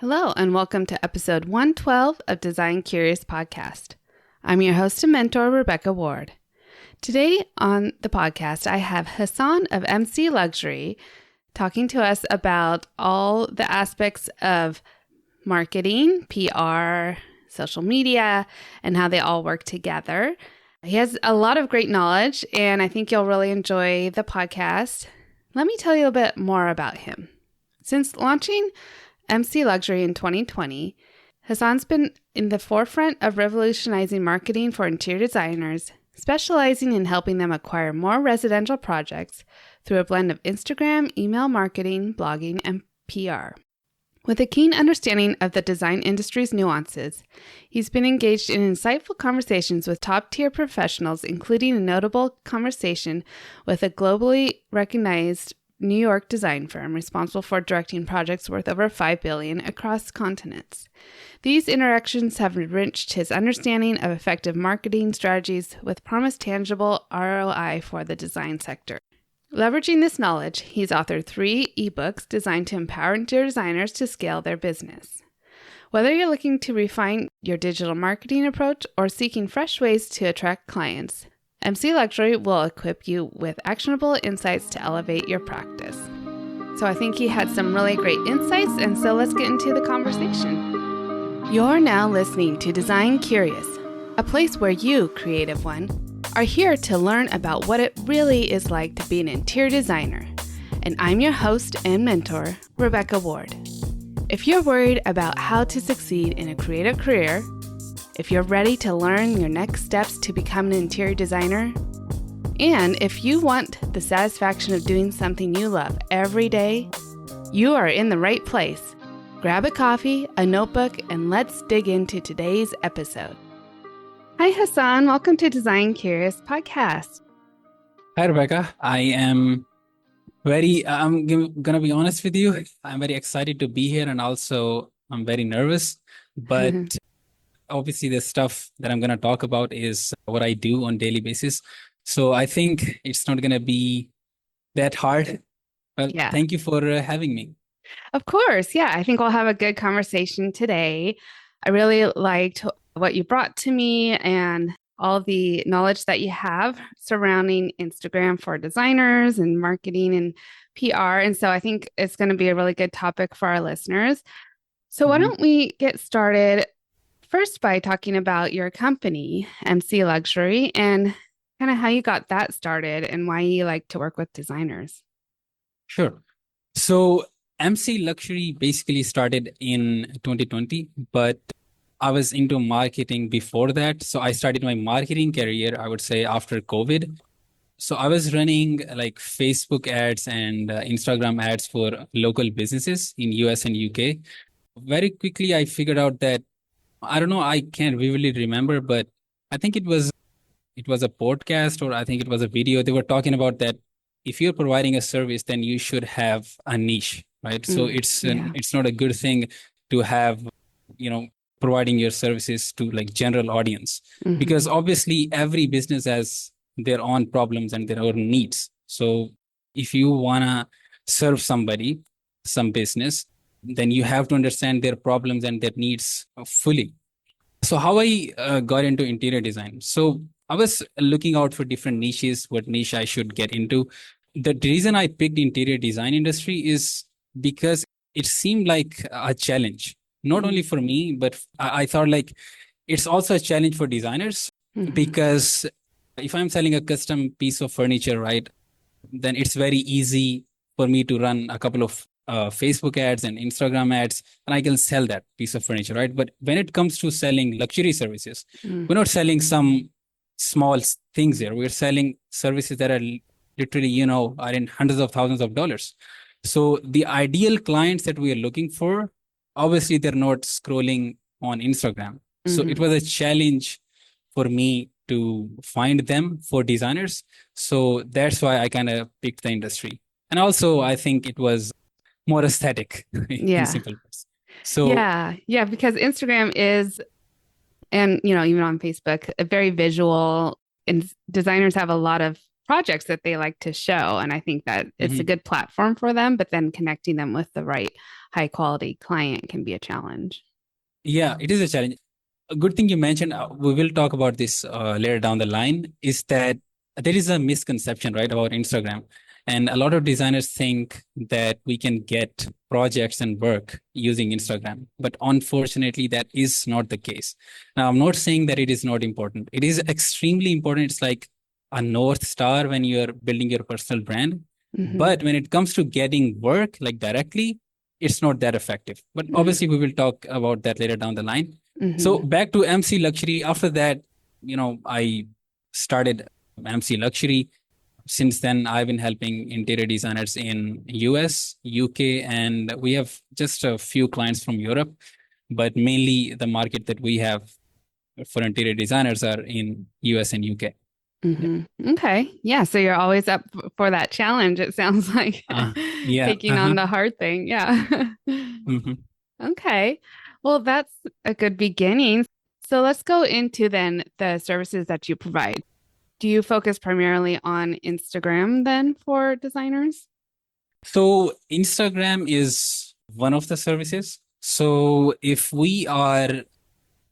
Hello, and welcome to episode 112 of Design Curious Podcast. I'm your host and mentor, Rebecca Ward. Today on the podcast, I have Hassan of MC Luxury talking to us about all the aspects of marketing, PR, social media, and how they all work together. He has a lot of great knowledge, and I think you'll really enjoy the podcast. Let me tell you a bit more about him. Since launching MC Luxury in 2020, Hassan's been in the forefront of revolutionizing marketing for interior designers, specializing in helping them acquire more residential projects through a blend of Instagram, email marketing, blogging, and PR. With a keen understanding of the design industry's nuances, he's been engaged in insightful conversations with top-tier professionals, including a notable conversation with a globally recognized New York design firm responsible for directing projects worth over $5 billion across continents. These interactions have enriched his understanding of effective marketing strategies with promised tangible ROI for the design sector. Leveraging this knowledge, he's authored 3 eBooks designed to empower interior designers to scale their business. Whether you're looking to refine your digital marketing approach or seeking fresh ways to attract clients, MC Luxury will equip you with actionable insights to elevate your practice. So I think he had some really great insights, and so let's get into the conversation. You're now listening to Design Curious, a place where you, creative one, are here to learn about what it really is like to be an interior designer. And I'm your host and mentor, Rebecca Ward. If you're worried about how to succeed in a creative career, if you're ready to learn your next steps to become an interior designer, and if you want the satisfaction of doing something you love every day, you are in the right place. Grab a coffee, a notebook, and let's dig into today's episode. Hi, Hassan. Welcome to Design Curious Podcast. Hi, Rebecca. I'm going to be honest with you. I'm very excited to be here, and also I'm very nervous, but obviously the stuff that I'm going to talk about is what I do on a daily basis. So I think it's not going to be that hard. Well, Yeah. Thank you for having me. Of course. Yeah, I think we'll have a good conversation today. I really liked what you brought to me and all the knowledge that you have surrounding Instagram for designers and marketing and PR. And so I think it's going to be a really good topic for our listeners. So why don't we get started first by talking about your company, MC Luxury, and kind of how you got that started and why you like to work with designers. Sure. So MC Luxury basically started in 2020, but I was into marketing before that. So I started my marketing career, I would say, after COVID. So I was running like Facebook ads and Instagram ads for local businesses in US and UK. Very quickly, I figured out that, I don't know, I can't vividly remember, but I think it was a podcast, or I think it was a video. They were talking about that if you're providing a service, then you should have a niche, right? So it's not a good thing to have, providing your services to like general audience, because obviously every business has their own problems and their own needs. So if you want to serve somebody, some business, then you have to understand their problems and their needs fully. So how I got into interior design. So I was looking out for different niches, what niche I should get into. The reason I picked interior design industry is because it seemed like a challenge, not only for me, but I thought like it's also a challenge for designers, because if I'm selling a custom piece of furniture, right, then it's very easy for me to run a couple of Facebook ads and Instagram ads, and I can sell that piece of furniture, right? But when it comes to selling luxury services, we're not selling some small things here. We're selling services that are literally, are in hundreds of thousands of dollars. So the ideal clients that we are looking for, obviously, they're not scrolling on Instagram. So it was a challenge for me to find them for designers. So that's why I kind of picked the industry. And also, I think it was more aesthetic in simple words. So yeah, because Instagram is, and even on Facebook, a very visual, and designers have a lot of projects that they like to show. And I think that it's a Mhm. good platform for them, but then connecting them with the right high quality client can be a challenge. Yeah, it is a challenge. A good thing you mentioned, we will talk about this later down the line, is that there is a misconception, right, about Instagram. And a lot of designers think that we can get projects and work using Instagram. But unfortunately, that is not the case. Now, I'm not saying that it is not important. It is extremely important. It's like a North Star when you're building your personal brand. Mm-hmm. But when it comes to getting work like directly, it's not that effective. But Mm-hmm. obviously, we will talk about that later down the line. So Mm-hmm. back to MC Luxury. After that, I started MC Luxury. Since then, I've been helping interior designers in US, UK, and we have just a few clients from Europe. But mainly the market that we have for interior designers are in US and UK. Yeah. Mm-hmm. Okay. Yeah. So you're always up for that challenge. It sounds like Uh, yeah. taking on Uh-huh. the hard thing. Yeah. Mhm. Okay. Well, that's a good beginning. So let's go into then the services that you provide. Do you focus primarily on Instagram then for designers? So Instagram is one of the services. So if we are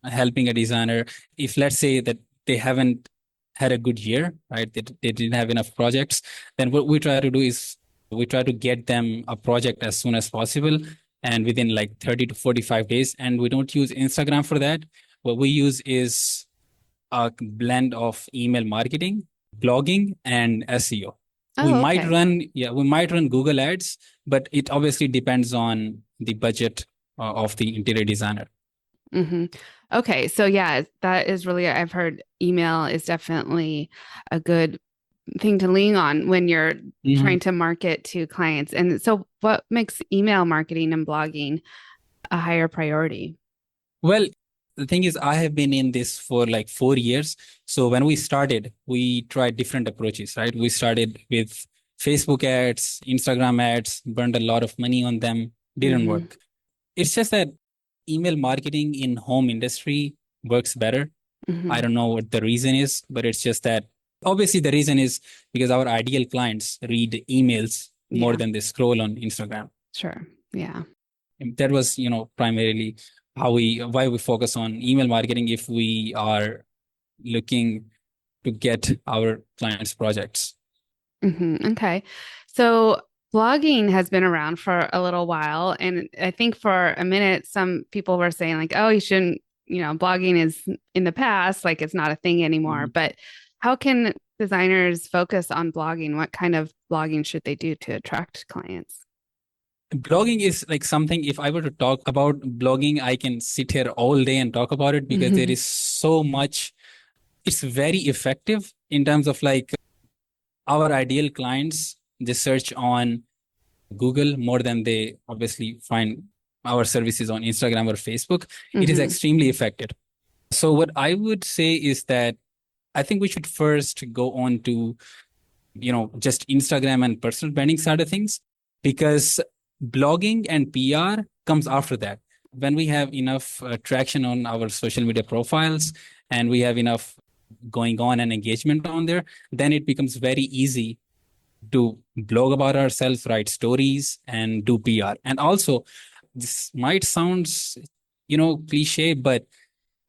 helping a designer, if let's say that they haven't had a good year, right? They didn't have enough projects, then what we try to do is we try to get them a project as soon as possible and within like 30 to 45 days. And we don't use Instagram for that. What we use is a blend of email marketing, blogging, and SEO. Oh, okay. We might run Google ads, but it obviously depends on the budget of the interior designer. Hmm. Okay. So yeah, that is really, I've heard email is definitely a good thing to lean on when you're trying Mhm. to market to clients. And so what makes email marketing and blogging a higher priority? Well, the thing is, I have been in this for like 4 years. So when we started, we tried different approaches, right? We started with Facebook ads, Instagram ads, burned a lot of money on them, didn't Hmm. work. It's just that email marketing in home industry works better. I Hmm. don't know what the reason is, but it's just that obviously the reason is because our ideal clients read emails more Yeah, than they scroll on Instagram. sure. Yeah. And that was, primarily why we focus on email marketing if we are looking to get our clients projects. Okay. So blogging has been around for a little while. And I think for a minute, some people were saying, like, oh, you shouldn't, blogging is in the past, like it's not a thing anymore. Mhm. But how can designers focus on blogging? What kind of blogging should they do to attract clients? Blogging is like something, if I were to talk about blogging, I can sit here all day and talk about it because there Hmm. is so much. It's very effective in terms of like our ideal clients, they search on Google more than they obviously find our services on Instagram or Facebook. It is Hmm. extremely effective. So what I would say is that I think we should first go on to, just Instagram and personal branding side of things, because blogging and PR comes after that. When we have enough traction on our social media profiles and we have enough going on and engagement on there, then it becomes very easy to blog about ourselves, write stories, and do PR. And also, this might sound, cliche, but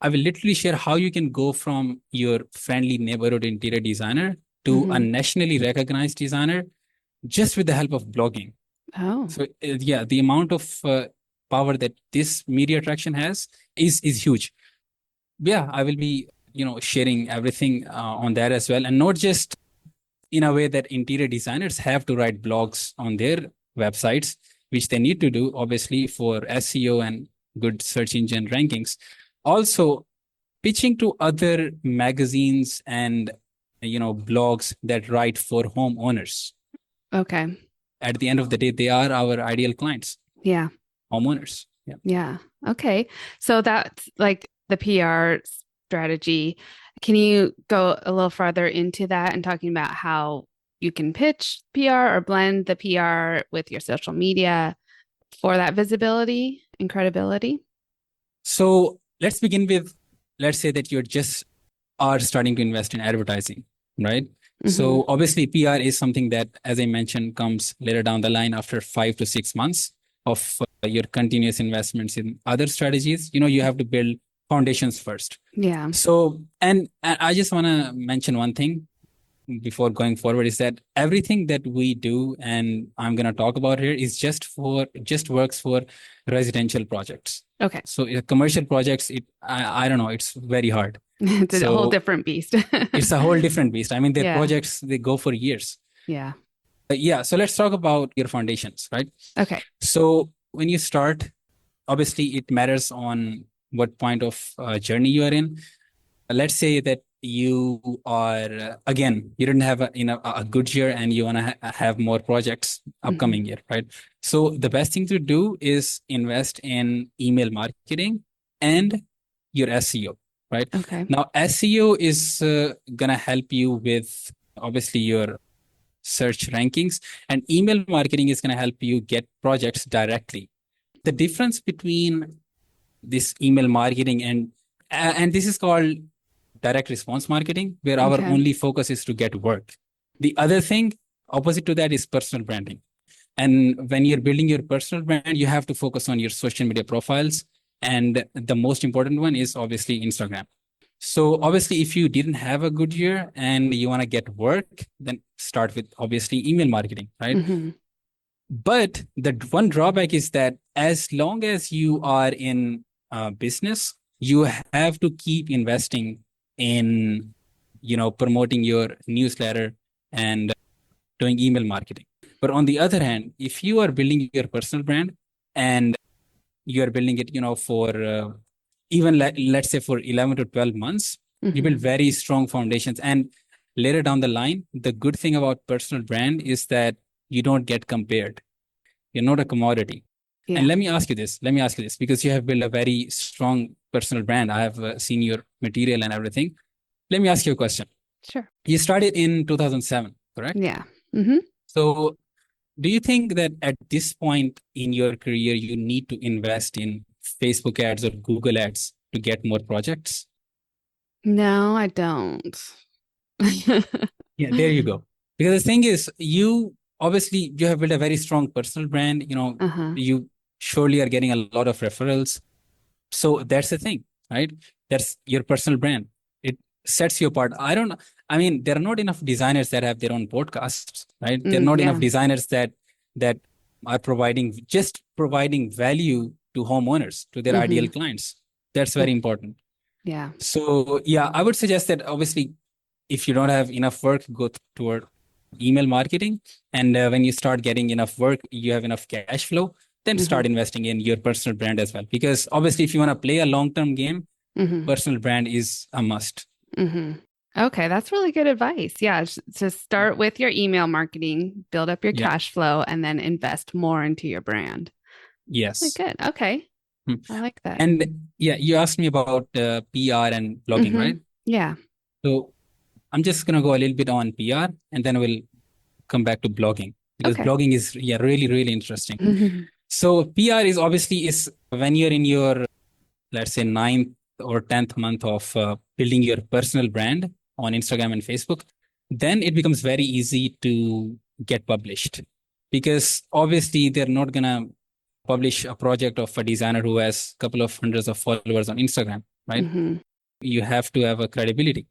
I will literally share how you can go from your friendly neighborhood interior designer to a Hmm. nationally recognized designer just with the help of blogging. Oh. So yeah, the amount of power that this media traction has is huge. Yeah, I will be sharing everything on that as well, and not just in a way that interior designers have to write blogs on their websites, which they need to do obviously for SEO and good search engine rankings. Also, pitching to other magazines and blogs that write for homeowners. Okay. At the end of the day, they are our ideal clients, Yeah. homeowners. Yeah. Yeah. Okay. So that's like the PR strategy. Can you go a little farther into that and talking about how you can pitch PR or blend the PR with your social media for that visibility and credibility? So let's begin with, let's say that you're just are starting to invest in advertising, right? So obviously PR is something that, as I mentioned, comes later down the line after 5 to 6 months of your continuous investments in other strategies. You have to build foundations first. Yeah. So, and I just want to mention one thing before going forward is that everything that we do and I'm going to talk about here is just works for residential projects. Okay. So commercial projects, I don't know, it's very hard. It's a whole different beast. It's a whole different beast. I mean, their Yeah. projects, they go for years. Yeah. Yeah. So let's talk about your foundations, right? Okay. So when you start, obviously it matters on what point of journey you are in. Let's say that you are, again, you didn't have a good year and you want to have more projects upcoming year, right? So the best thing to do is invest in email marketing and your SEO, right? Okay. Now, SEO is going to help you with obviously your search rankings, and email marketing is going to help you get projects directly. The difference between this email marketing and this is called direct response marketing, where our only focus is to get work. The other thing, opposite to that, is personal branding. And when you're building your personal brand, you have to focus on your social media profiles. And the most important one is obviously Instagram. So obviously, if you didn't have a good year and you want to get work, then start with obviously email marketing, right? But the one drawback is that as long as you are in business, you have to keep investing in, promoting your newsletter and doing email marketing. But on the other hand, if you are building your personal brand and you are building it, for even let's say for 11 to 12 months, you build very strong foundations. And later down the line, the good thing about personal brand is that you don't get compared. You're not a commodity. Yeah. And let me ask you this, because you have built a very strong personal brand. I have seen your material and everything. Let me ask you a question. Sure. You started in 2007, correct? Yeah. So do you think that at this point in your career, you need to invest in Facebook ads or Google ads to get more projects? No, I don't. Yeah, there you go. Because the thing is, you have built a very strong personal brand. You surely are getting a lot of referrals. So that's the thing, right? That's your personal brand. It sets you apart. I mean, there are not enough designers that have their own podcasts, right? There are not enough designers that are providing value to homeowners, to their ideal clients. That's very important. Yeah. So yeah, I would suggest that obviously, if you don't have enough work, go toward email marketing. And when you start getting enough work, you have enough cash flow, then start investing in your personal brand as well. Because obviously, if you want to play a long-term game, personal brand is a must. Okay, that's really good advice. Yeah, to start with your email marketing, build up your cash flow, and then invest more into your brand. Yes. Really good. Okay. I like that. And yeah, you asked me about PR and blogging, right? Yeah. So I'm just going to go a little bit on PR and then we'll come back to blogging, because blogging is really, really interesting. So PR is obviously when you're in your, let's say, 9th or 10th month of building your personal brand on Instagram and Facebook, then it becomes very easy to get published, because obviously they're not going to publish a project of a designer who has a couple of hundreds of followers on Instagram, right? You have to have a credibility.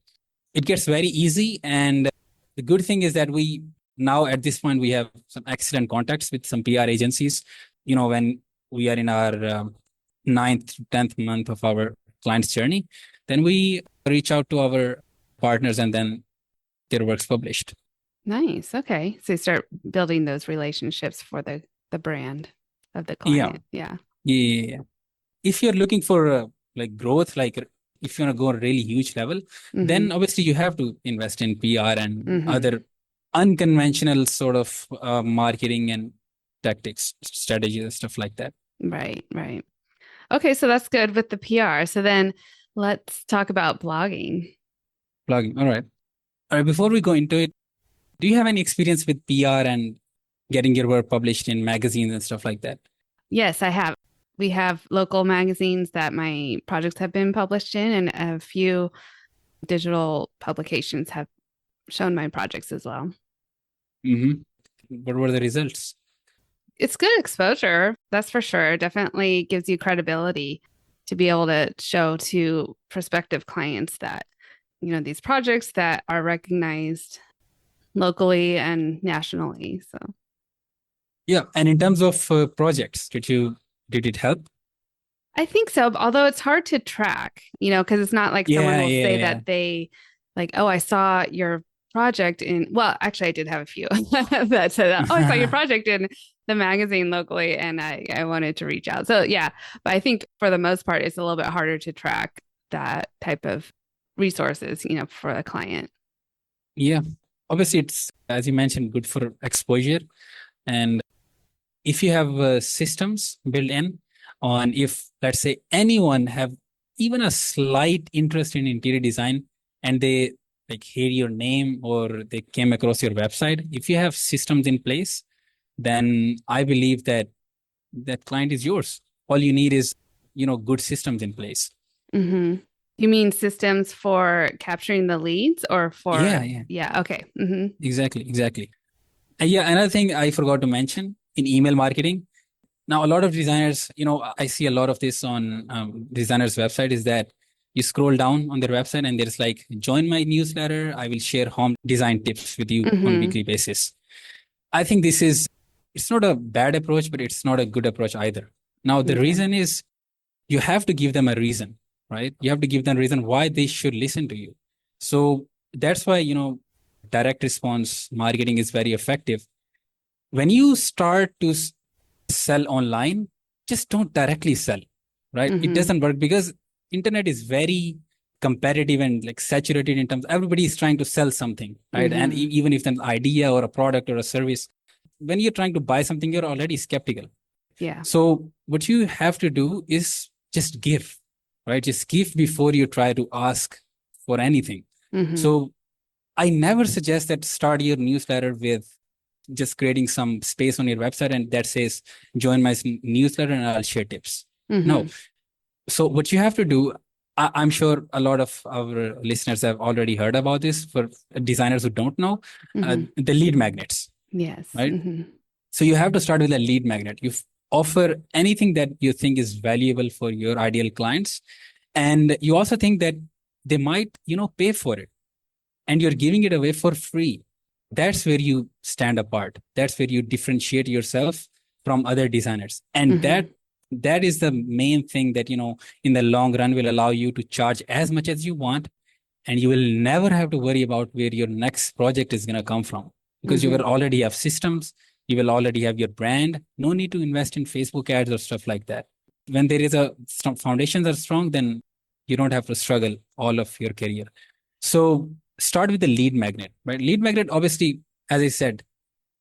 It gets very easy. And the good thing is that we now at this point, we have some excellent contacts with some PR agencies. When we are in our 9th, 10th month of our client's journey, then we reach out to our partners and then their work's published. Nice. Okay. So you start building those relationships for the brand of the client. Yeah. If you're looking for like growth, like if you want to go a really huge level, then obviously you have to invest in PR and other unconventional sort of marketing and tactics, strategies, and stuff like that. Right. Okay, so that's good with the PR. So then let's talk about blogging. All right. Before we go into it, do you have any experience with PR and getting your work published in magazines and stuff like that? Yes, I have. We have local magazines that my projects have been published in, and a few digital publications have shown my projects as well. Mm-hmm. What were the results? It's good exposure, that's for sure. Definitely gives you credibility to be able to show to prospective clients that, these projects that are recognized locally and nationally. So Yeah. And in terms of projects, did it help? I think so, although it's hard to track, because it's not like someone Yeah, will yeah, say yeah. that they like, oh, I saw your project well, actually I did have a few that said, oh, I saw your project in the magazine locally and I wanted to reach out. So yeah, but I think for the most part, it's a little bit harder to track that type of resources, for the client. Yeah. Obviously, it's, as you mentioned, good for exposure. And if you have systems built in on, if let's say anyone have even a slight interest in interior design and they like hear your name or they came across your website, if you have systems in place, then I believe that that client is yours. All you need is, good systems in place. Mm-hmm. You mean systems for capturing the leads or Yeah, for, yeah, yeah, okay. Mm-hmm. exactly, exactly. And yeah, another thing I forgot to mention in email marketing. Now, a lot of designers, I see a lot of this on designers' website is that you scroll down on their website and there's like, join my newsletter. I will share home design tips with you on a Mm-hmm. weekly basis. I think it's not a bad approach, but it's not a good approach either. Now, the Okay. reason is you have to give them a reason, right? You have to give them a reason why they should listen to you. So that's why, direct response marketing is very effective. When you start to sell online, just don't directly sell, right? It Mm-hmm. doesn't work because internet is very competitive and like saturated in terms everybody is trying to sell something, right? And Mm-hmm. even if an idea or a product or a service, when you're trying to buy something, you're already skeptical. Yeah. So what you have to do is just give, right? Just give before you try to ask for anything. Mm-hmm. So I never suggest that start your newsletter with just creating some space on your website and that says join my newsletter and I'll share tips. No. Mm-hmm. So what you have to do, I'm sure a lot of our listeners have already heard about this. For designers who don't know, Mm-hmm. the lead magnets, Yes. right? Mm-hmm. So you have to start with a lead magnet. You offer anything that you think is valuable for your ideal clients, and you also think that they might, pay for it, and you're giving it away for free. That's where you stand apart. That's where you differentiate yourself from other designers, and Mm-hmm. that is the main thing that in the long run will allow you to charge as much as you want, and you will never have to worry about where your next project is going to come from because you Mm-hmm. will already have systems, you will already have your brand. No need to invest in Facebook ads or stuff like that. When there is a foundations are strong, then you don't have to struggle all of your career. So start with the lead magnet, right? Lead magnet, obviously, as I said,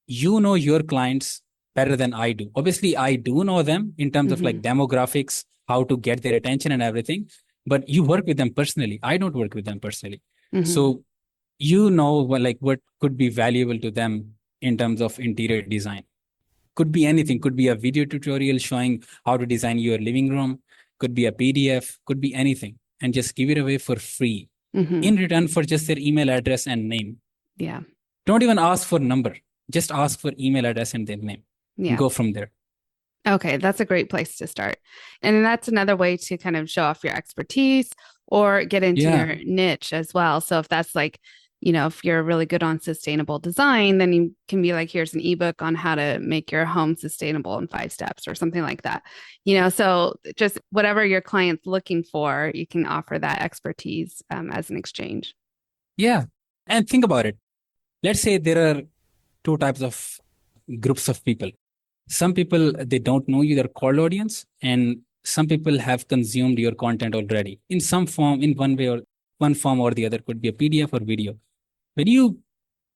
your clients better than I do. Obviously, I do know them in terms of Mm-hmm. like demographics, how to get their attention and everything, but you work with them personally. I don't work with them personally. Mm-hmm. So like what could be valuable to them in terms of interior design. Could be anything, could be a video tutorial showing how to design your living room, could be a PDF, could be anything, and just give it away for free Mm-hmm. in return for just their email address and name. Yeah. Don't even ask for number. Just ask for email address and their name. Yeah. Go from there. Okay, that's a great place to start. And then that's another way to kind of show off your expertise or get into Yeah. your niche as well. So if that's like, if you're really good on sustainable design, then you can be like, here's an ebook on how to make your home sustainable in 5 steps or something like that. So just whatever your client's looking for, you can offer that expertise as an exchange. Yeah. And think about it. Let's say there are two types of groups of people. Some people, they don't know you, they're cold audience, and some people have consumed your content already in some form, in one way or one form or the other, could be a PDF or video. When you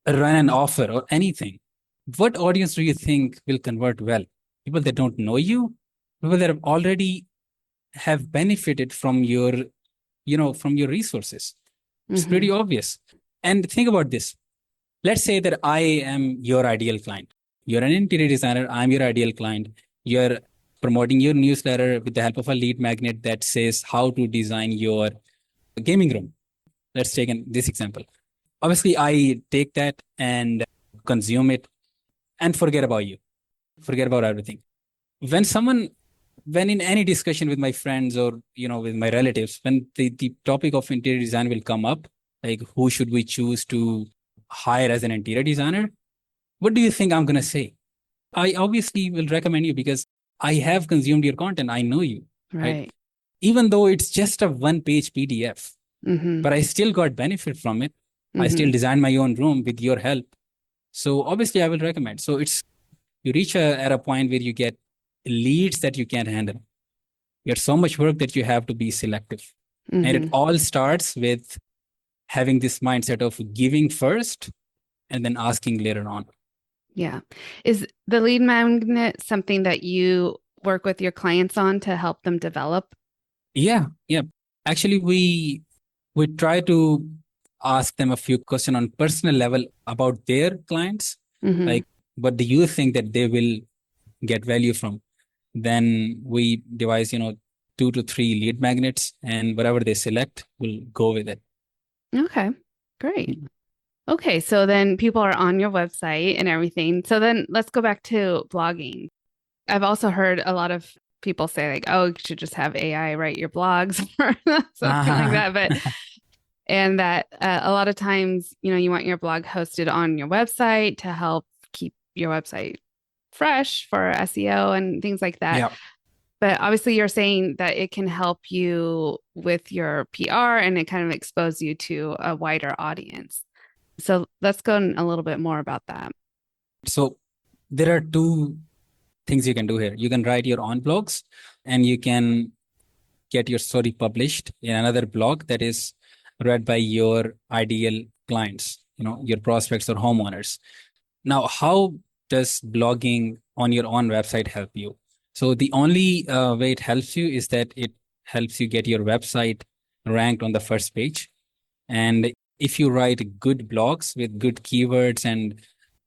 run an offer or anything, what audience do you think will convert well? People that don't know you, people that have already have benefited from your resources. It's Mm-hmm. pretty obvious. And think about this. Let's say that I am your ideal client. You're an interior designer. I'm your ideal client. You're promoting your newsletter with the help of a lead magnet that says how to design your gaming room. Let's take this example. obviously I take that and consume it and forget about you, forget about everything. When someone, when in any discussion with my friends or, with my relatives, when the topic of interior design will come up, like who should we choose to hire as an interior designer, what do you think I'm going to say? I obviously will recommend you because I have consumed your content. I know you, right? Right. Even though it's just a one page PDF, Mm-hmm. but I still got benefit from it. I Mm-hmm. still designed my own room with your help. So obviously I will recommend. So it's, you reach at a point where you get leads that you can't handle. You have so much work that you have to be selective. And it Mm-hmm. all starts with having this mindset of giving first and then asking later on. Yeah. Is the lead magnet something that you work with your clients on to help them develop? Yeah, yeah. Actually, we try to ask them a few questions on personal level about their clients. Mm-hmm. Like, what do you think that they will get value from? Then we devise, 2 to 3 lead magnets, and whatever they select, we'll go with it. Okay. Great. Okay, so then people are on your website and everything. So then let's go back to blogging. I've also heard a lot of people say like, "Oh, you should just have AI write your blogs or something like that." But and that a lot of times, you want your blog hosted on your website to help keep your website fresh for SEO and things like that. Yeah. But obviously, you're saying that it can help you with your PR and it kind of expose you to a wider audience. So let's go in a little bit more about that. So there are two things you can do here. You can write your own blogs and you can get your story published in another blog that is read by your ideal clients, your prospects or homeowners. Now, how does blogging on your own website help you? So the only way it helps you is that it helps you get your website ranked on the first page. And if you write good blogs with good keywords and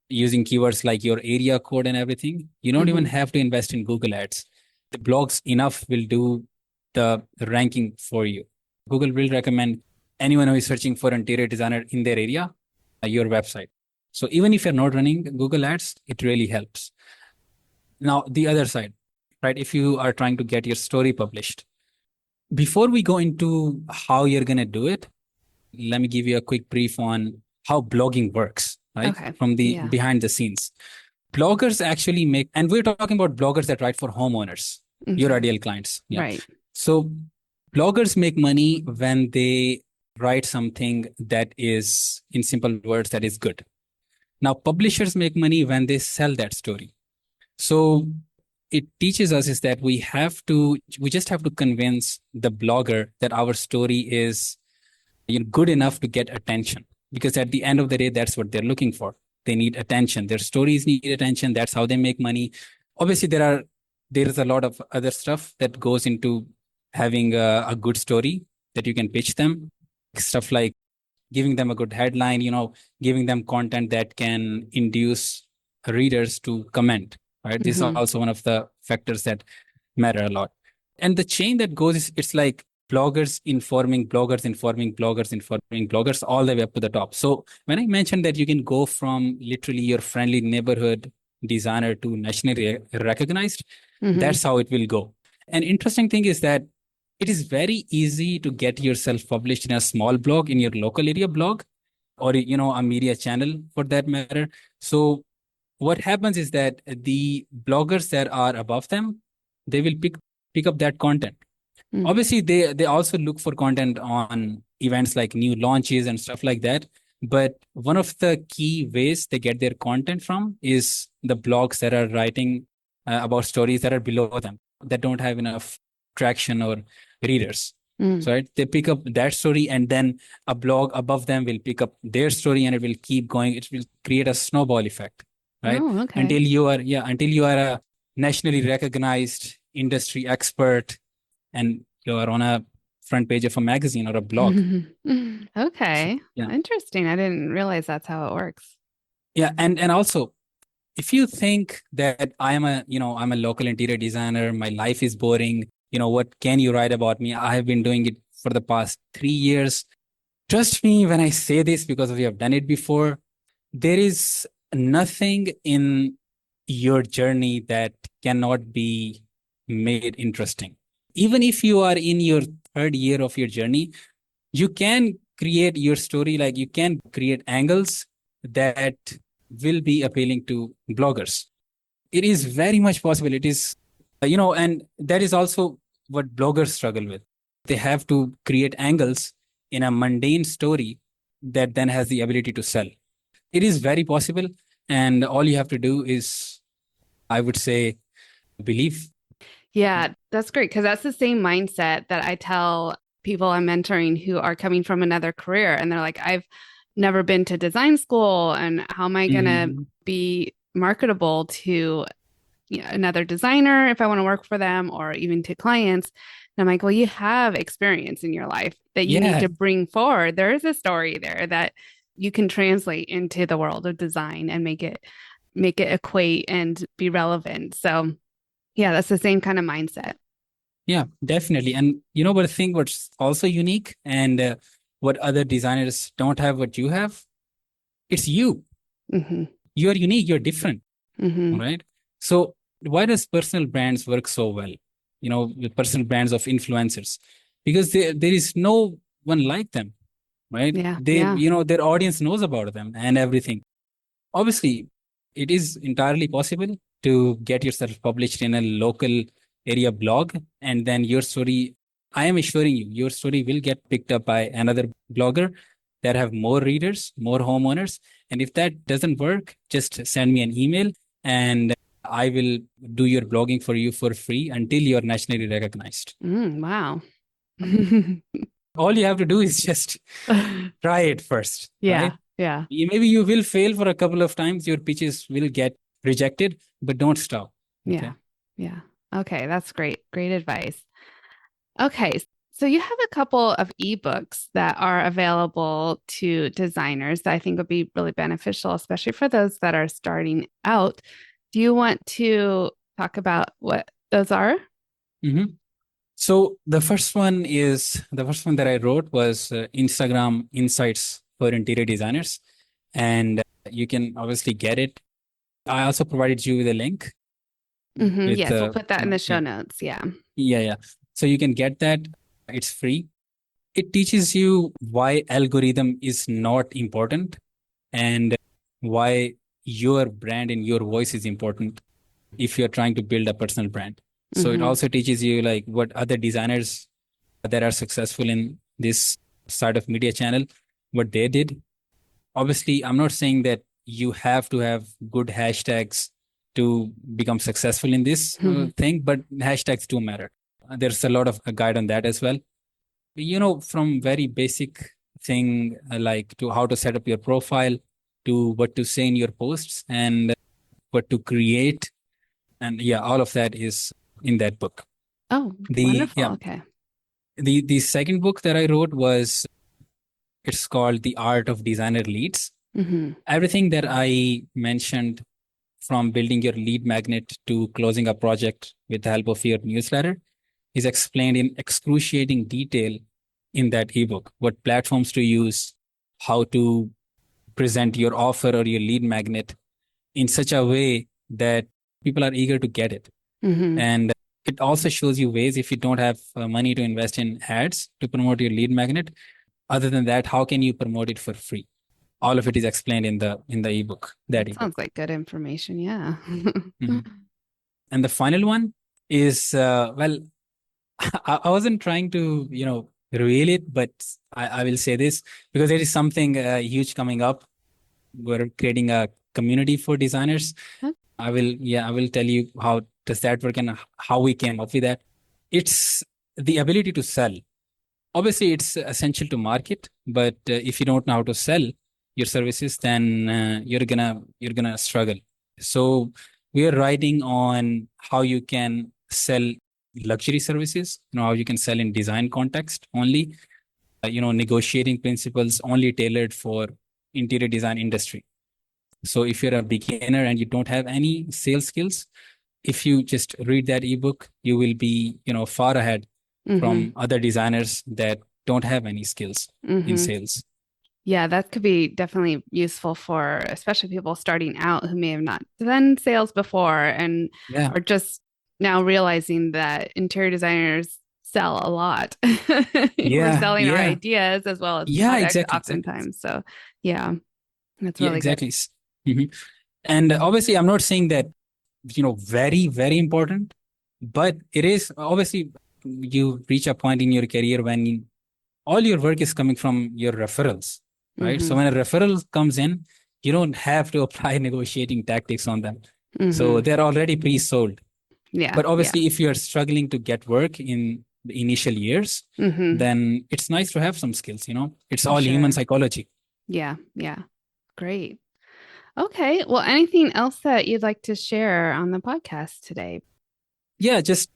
using keywords like your area code and everything, you don't even Mm-hmm. have to invest in Google Ads. The blogs enough will do the ranking for you. Google will recommend anyone who is searching for interior designer in their area, your website. So even if you're not running Google Ads, it really helps. Now, the other side, right? If you are trying to get your story published, before we go into how you're going to do it, let me give you a quick brief on how blogging works, right? Okay. From the Yeah. behind the scenes. Bloggers actually make, and we're talking about bloggers that write for homeowners, your Mm-hmm. ideal clients. Yeah. Right. So bloggers make money when they write something that is, in simple words, that is good. Now, publishers make money when they sell that story. So it teaches us is that we just have to convince the blogger that our story is, good enough to get attention, because at the end of the day, that's what they're looking for. They need attention. Their stories need attention. That's how they make money. Obviously, there is a lot of other stuff that goes into having a good story that you can pitch them. Stuff like giving them a good headline, giving them content that can induce readers to comment. Right. This is Mm-hmm. also one of the factors that matter a lot. And the chain that goes is, it's like bloggers informing bloggers, informing bloggers, informing bloggers, all the way up to the top. So when I mentioned that you can go from literally your friendly neighborhood designer to nationally recognized, Mm-hmm. that's how it will go. And interesting thing is that it is very easy to get yourself published in a small blog, in your local area blog, or a media channel for that matter. So what happens is that the bloggers that are above them, they will pick up that content. Mm-hmm. Obviously, they also look for content on events like new launches and stuff like that. But one of the key ways they get their content from is the blogs that are writing about stories that are below them, that don't have enough traction or readers. Mm-hmm. So right, they pick up that story, and then a blog above them will pick up their story, and it will keep going. It will create a snowball effect, right? Oh, okay. Until you are a nationally recognized industry expert, and you're on a front page of a magazine or a blog. So, Okay. yeah. Interesting. I didn't realize that's how it works. Yeah. And also, if you think that I'm a local interior designer, my life is boring, what can you write about me? I have been doing it for the past 3 years. Trust me when I say this because we have done it before. There is nothing in your journey that cannot be made interesting. Even if you are in your third year of your journey, you can create your story, like you can create angles that will be appealing to bloggers. It is very much possible. It is, and that is also what bloggers struggle with. They have to create angles in a mundane story that then has the ability to sell. It is very possible. And all you have to do is, I would say, believe. Yeah, that's great because that's the same mindset that I tell people I'm mentoring who are coming from another career. And they're like, I've never been to design school. And how am I going to Mhm. be marketable to another designer if I want to work for them or even to clients? And I'm like, well, you have experience in your life that you need Yeah, to bring forward. There is a story there that you can translate into the world of design and make it equate and be relevant. So yeah, that's the same kind of mindset. yeah, definitely. And but the thing what's also unique and what other designers don't have, what you have, it's you. Hmm. You're unique, you're different. Hmm. Right? So why does personal brands work so well? With personal brands of influencers, because there is no one like them, right? Yeah, They, yeah. their audience knows about them and everything. Obviously, it is entirely possible to get yourself published in a local area blog, and then your story, I am assuring you, your story will get picked up by another blogger that have more readers, more homeowners. And if that doesn't work, just send me an email and I will do your blogging for you for free until you're nationally recognized. Wow. All you have to do is just try it first, Yeah, right? yeah, Maybe you will fail for a couple of times, your pitches will get rejected, but don't stop. yeah, Okay. yeah. Okay, that's great. Great advice. Okay, so you have a couple of ebooks that are available to designers that I think would be really beneficial, especially for those that are starting out. Do you want to talk about what those are? hmm So the first one that I wrote was Instagram Insights for Interior Designers, and you can obviously get it. I also provided you with a link with Yes, we'll put that in the show yeah, notes. Yeah. yeah. So you can get that. It's free. It teaches you why algorithm is not important and why your brand and your voice is important if you're trying to build a personal brand. So it Hmm. also teaches you like what other designers that are successful in this side of media channel, what they did. Obviously, I'm not saying that you have to have good hashtags to become successful in this thing, but hashtags do matter. There's a lot of guide on that as well. From very basic thing like to how to set up your profile to what to say in your posts and what to create, and yeah, all of that is in that book. Oh, the wonderful. yeah Okay. the second book that I wrote was, it's called The Art of Designer Leads. Hmm. Everything that I mentioned, from building your lead magnet to closing a project with the help of your newsletter, is explained in excruciating detail in that ebook. What platforms to use, how to present your offer or your lead magnet in such a way that people are eager to get it. Hmm. And it also shows you ways, if you don't have money to invest in ads to promote your lead magnet. Other than that, how can you promote it for free? All of it is explained in the ebook, that That sounds ebook. like good information. Yeah. Mhm. And the final one is, well, I wasn't trying to, reveal it, but I will say this because there is something huge coming up. We're creating a community for designers. I will tell you how does that work and how we came up with that. It's the ability to sell. Obviously, it's essential to market, but if you don't know how to sell your services, then you're gonna struggle. So we are writing on how you can sell luxury services. How you can sell in design context only. Negotiating principles only tailored for interior design industry. So if you're a beginner and you don't have any sales skills, if you just read that ebook, you will be, far ahead Hmm. from other designers that don't have any skills in Mm-hmm. sales. Yeah, that could be definitely useful for especially people starting out who may have not done sales before and Yeah. are just now realizing that interior designers sell a lot. We're Yeah. selling our Yeah. ideas as well as Yeah, product exactly. Exactly. oftentimes. So, yeah, that's Yeah, really good. exactly. Mhm. And obviously, I'm not saying that, very, very important, but it is obviously you reach a point in your career when all your work is coming from your referrals, right? So Mm-hmm. when a referral comes in, you don't have to apply negotiating tactics on them. So Mm-hmm. they're already pre-sold. Yeah, But yeah, obviously, if you're struggling to get work in the initial years, mm-hmm. then it's nice to have some skills, It's For all human sure. psychology. Yeah, yeah. Great. Okay. Well, anything else that you'd like to share on the podcast today? Yeah, just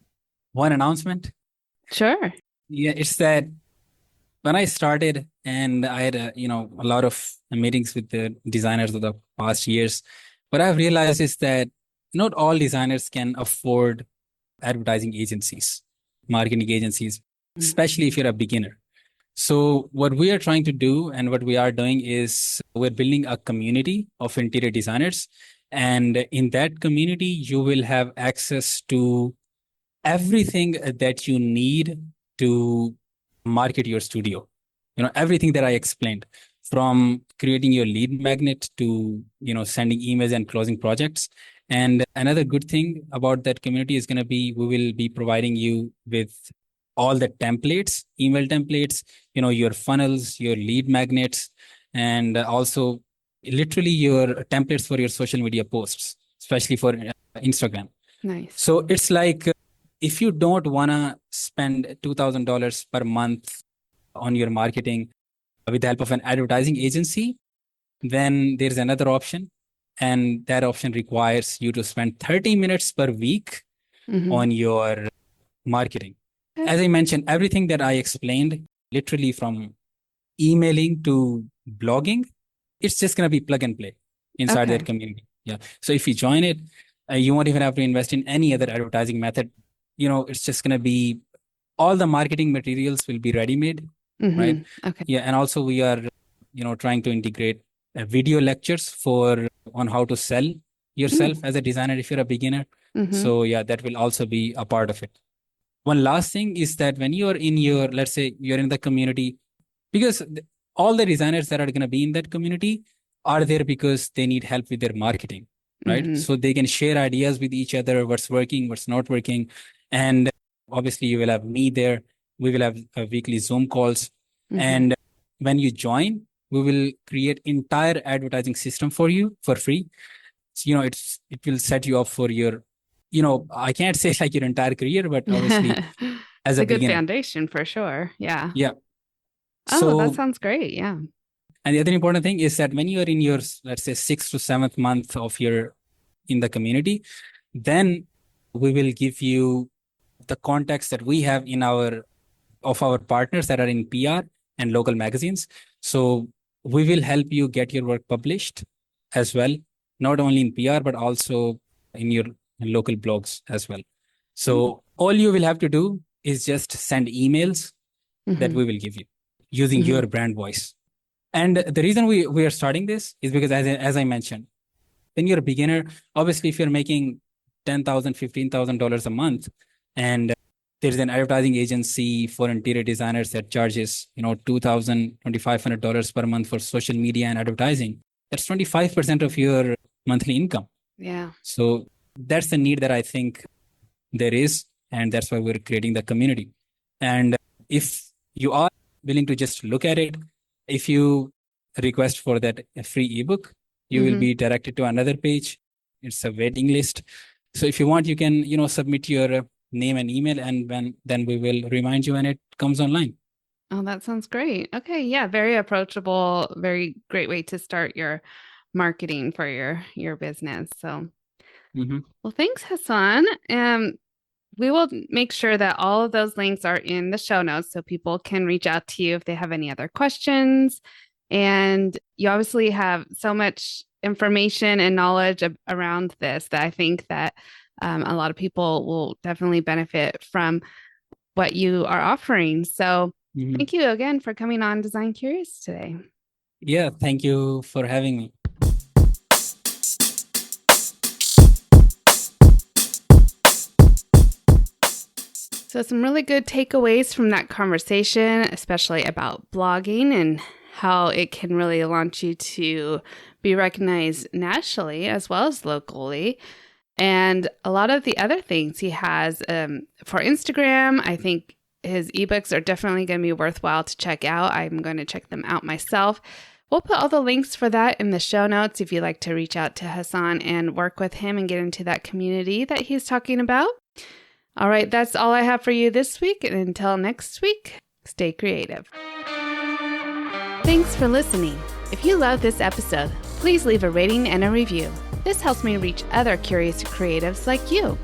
one announcement. Sure. Yeah, it's that when I started and I had a lot of meetings with the designers of the past years, what I've realized is that not all designers can afford advertising agencies, marketing agencies, especially if you're a beginner. So what we are trying to do and what we are doing is we're building a community of interior designers. And in that community, you will have access to everything that you need to market your studio. Everything that I explained, from creating your lead magnet to sending emails and closing projects. And another good thing about that community is going to be we will be providing you with all the templates, email templates, your funnels, your lead magnets, and also literally your templates for your social media posts, especially for Instagram. Nice. So it's like if you don't want to spend $2,000 per month on your marketing with the help of an advertising agency, then there's another option. And that option requires you to spend 30 minutes per week Mm-hmm. on your marketing. Okay. As I mentioned, everything that I explained, literally from emailing to blogging, it's just going to be plug and play inside that Okay. community. Yeah. So if you join it, you won't even have to invest in any other advertising method. It's just going to be all the marketing materials will be ready made, right? Mm-hmm. Okay. Yeah. And also we are, trying to integrate video lectures for on how to sell yourself Mm. as a designer if you're a beginner. Mm-hmm. So yeah, that will also be a part of it. One last thing is that when you're in your, let's say you're in the community, because all the designers that are going to be in that community are there because they need help with their marketing, right? Mm-hmm. So they can share ideas with each other, what's working, what's not working. And obviously you will have me there. We will have weekly Zoom calls. Mm-hmm. And when you join, we will create entire advertising system for you for free. So, it will set you up for your, I can't say like your entire career, but obviously as It's a a good beginner. foundation for sure. Yeah. Yeah. Oh, that So sounds great. Yeah. and the other important thing is that when you are in your, let's say, sixth to seventh month of your in the community, then we will give you the contacts that we have in our partners that are in PR and local magazines. So we will help you get your work published as well, not only in PR but also in your local blogs as well. So all you will have to do is just send emails that Mm-hmm. we will give you using Mm-hmm. your brand voice. And the reason we are starting this is because, as I mentioned, when you're a beginner, obviously, if you're making $10,000, $15,000 a month, and there's an advertising agency for interior designers that charges, $2,000, $2,500 per month for social media and advertising, that's 25% of your monthly income. Yeah. So that's the need that I think there is, and that's why we're creating the community. And if you are willing to just look at it, if you request for that free ebook, you will Mm-hmm. be directed to another page. It's a waiting list. So if you want, you can submit your name and email, and then we will remind you when it comes online. Oh, that sounds great. Okay. Yeah. Very approachable, very great way to start your marketing for your business. So, Mhm. well, thanks, Hassan. We will make sure that all of those links are in the show notes so people can reach out to you if they have any other questions. And you obviously have so much information and knowledge around this that I think that a lot of people will definitely benefit from what you are offering. So Mhm. Thank you again for coming on Design Curious today. Yeah, thank you for having me. So some really good takeaways from that conversation, especially about blogging and how it can really launch you to be recognized nationally as well as locally. And a lot of the other things he has for Instagram, I think his ebooks are definitely going to be worthwhile to check out. I'm going to check them out myself. We'll put all the links for that in the show notes if you'd like to reach out to Hassan and work with him and get into that community that he's talking about. All right, that's all I have for you this week. And until next week, stay creative. Thanks for listening. If you love this episode, please leave a rating and a review. This helps me reach other curious creatives like you.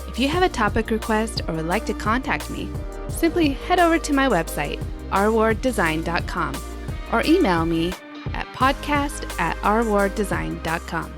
If you have a topic request or would like to contact me, simply head over to my website, rwarddesign.com, or email me at podcast@rwarddesign.com.